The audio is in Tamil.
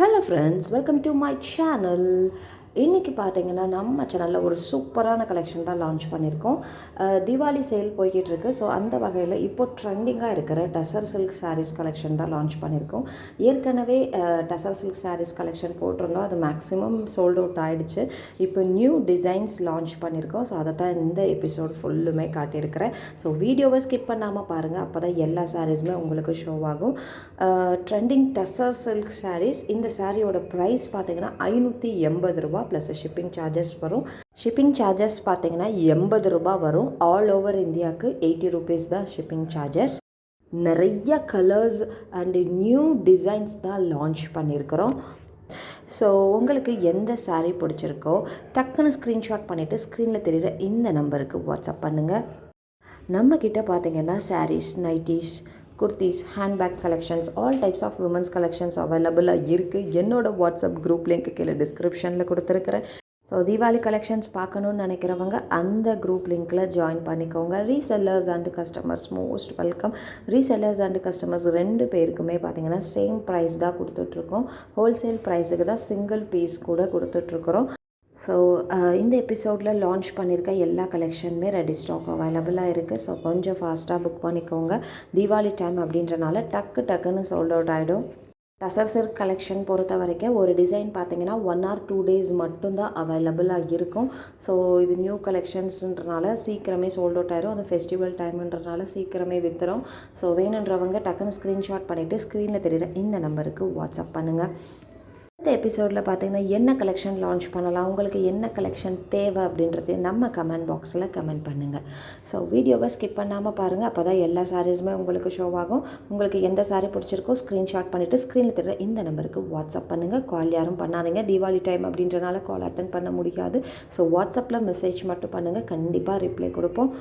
Hello friends, welcome to my channel. இன்றைக்கி பார்த்தீங்கன்னா நம்ம சேனலில் ஒரு சூப்பரான கலெக்ஷன் தான் லான்ச் பண்ணியிருக்கோம். தீபாவளி சேல் போய்கிட்டு இருக்கு. ஸோ அந்த வகையில் இப்போ ட்ரெண்டிங்காக இருக்கிற டசர் சில்க் சாரீஸ் கலெக்ஷன் தான் லான்ச் பண்ணியிருக்கோம். ஏற்கனவே டசர் சில்க் சாரீஸ் கலெக்ஷன் போட்டிருந்தோம், அது மேக்ஸிமம் சோல்ட் அவுட் ஆகிடுச்சு. இப்போ நியூ டிசைன்ஸ் லான்ச் பண்ணியிருக்கோம். ஸோ அதை தான் இந்த எபிசோட் ஃபுல்லுமே காட்டியிருக்கிறேன். ஸோ வீடியோவை ஸ்கிப் பண்ணாமல் பாருங்கள், அப்போ தான் எல்லா சாரீஸுமே உங்களுக்கு ஷோ ஆகும். Trending tussar silk saris. இந்த சாரியோட ப்ரைஸ் பார்த்தீங்கன்னா 580 ரூபா ப்ளஸ் ஷிப்பிங் சார்ஜஸ் வரும். ஷிப்பிங் சார்ஜஸ் பார்த்தீங்கன்னா 80 ரூபா வரும். ஆல் ஓவர் இந்தியாவுக்கு 80 ருபீஸ் தான் ஷிப்பிங் சார்ஜஸ். நிறைய கலர்ஸ் அண்டு நியூ டிசைன்ஸ் தான் லான்ச் பண்ணியிருக்கிறோம். ஸோ உங்களுக்கு எந்த சாரீ பிடிச்சிருக்கோ டக்குன்னு ஸ்க்ரீன்ஷாட் பண்ணிவிட்டு ஸ்க்ரீனில் தெரிகிற இந்த நம்பருக்கு வாட்ஸ்அப் பண்ணுங்கள். நம்மக்கிட்ட பார்த்தீங்கன்னா saris, nighties, kurtis, handbag collections, all types of womens collections அவைலபிளாக இருக்குது. என்னோடய வாட்ஸ்அப் குரூப் லிங்க் கீழே டிஸ்கிரிப்ஷனில் கொடுத்துருக்குறேன். ஸோ தீபாவளி கலெக்ஷன்ஸ் பார்க்கணுன்னு நினைக்கிறவங்க அந்த குரூப் லிங்க்கில் ஜாயின் பண்ணிக்கோங்க. Resellers and customers most welcome. Resellers and customers 2 பேருக்குமே பார்த்திங்கன்னா சேம் ப்ரைஸ் தான் கொடுத்துட்ருக்கோம். ஹோல்சேல் ப்ரைஸுக்கு தான் சிங்கிள் பீஸ் கூட கொடுத்துட்ருக்குறோம். ஸோ இந்த எபிசோடில் லான்ச் பண்ணியிருக்க எல்லா கலெக்ஷனுமே ரெடி ஸ்டாக் அவைலபிளாக இருக்குது. ஸோ கொஞ்சம் ஃபாஸ்ட்டாக புக் பண்ணிக்கோங்க. தீபாவளி டைம் அப்படின்றனால டக்குன்னு சோல்ட் அவுட் ஆகிடும். டசர் சில்க் கலெக்ஷன் பொறுத்த வரைக்கும் ஒரு டிசைன் பார்த்தீங்கன்னா 1 or 2 days மட்டும்தான் அவைலபிளாக இருக்கும். ஸோ இது நியூ கலெக்ஷன்ஸ்ன்றனால சீக்கிரமே சோல்ட் அவுட் ஆயிரும். அது ஃபெஸ்டிவல் டைம்ன்றனால சீக்கிரமே விற்றுரும். ஸோ வேணுன்றவங்க டக்குன்னு ஸ்க்ரீன்ஷாட் பண்ணிவிட்டு ஸ்க்ரீனில் தெரிகிற இந்த நம்பருக்கு வாட்ஸ்அப் பண்ணுங்கள். இந்த எபிசோடில் பார்த்தீங்கன்னா என்ன கலெக்ஷன் லான்ச் பண்ணலாம், உங்களுக்கு என்ன கலெக்ஷன் தேவை அப்படின்றது நம்ம கமெண்ட் பாக்ஸில் கமெண்ட் பண்ணுங்கள். ஸோ வீடியோவை ஸ்கிப் பண்ணாமல் பாருங்கள், அப்போ தான் எல்லா சாரீஸுமே உங்களுக்கு ஷோ ஆகும். உங்களுக்கு எந்த சாரீ பிடிச்சிருக்கோ ஸ்க்ரீன்ஷாட் பண்ணிவிட்டு ஸ்க்ரீனில் தெரிகிற இந்த நம்பருக்கு வாட்ஸ்அப் பண்ணுங்கள். கால் யாரும் பண்ணாதீங்க, தீபாவளி டைம் அப்படின்றனால கால் அட்டன் பண்ண முடியாது. ஸோ வாட்ஸ்அப்பில் மெசேஜ் மட்டும் பண்ணுங்கள், கண்டிப்பாக ரிப்ளை கொடுப்போம்.